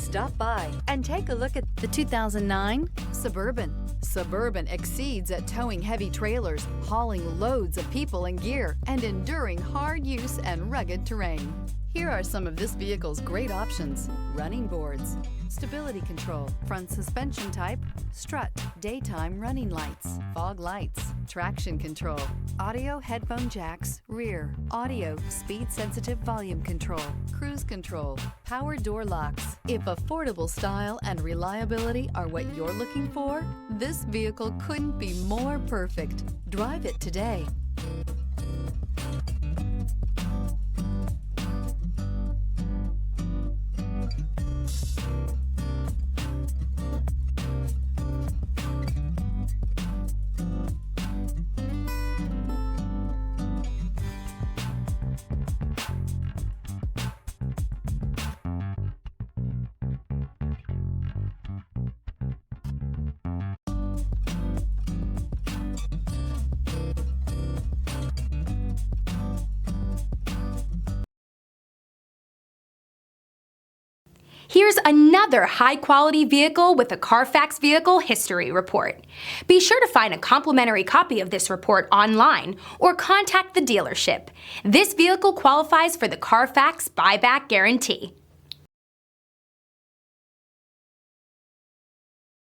Stop by and take a look at the 2009 Suburban. Suburban exceeds at towing heavy trailers, hauling loads of people and gear, and enduring hard use and rugged terrain. Here are some of this vehicle's great options: running boards, stability control, front suspension type, strut, daytime running lights, fog lights, traction control, audio headphone jacks, rear, audio, speed-sensitive volume control, cruise control, power door locks. If affordable style and reliability are what you're looking for, this vehicle couldn't be more perfect. Drive it today. Here's another high-quality vehicle with a Carfax Vehicle History Report. Be sure to find a complimentary copy of this report online or contact the dealership. This vehicle qualifies for the Carfax Buyback Guarantee.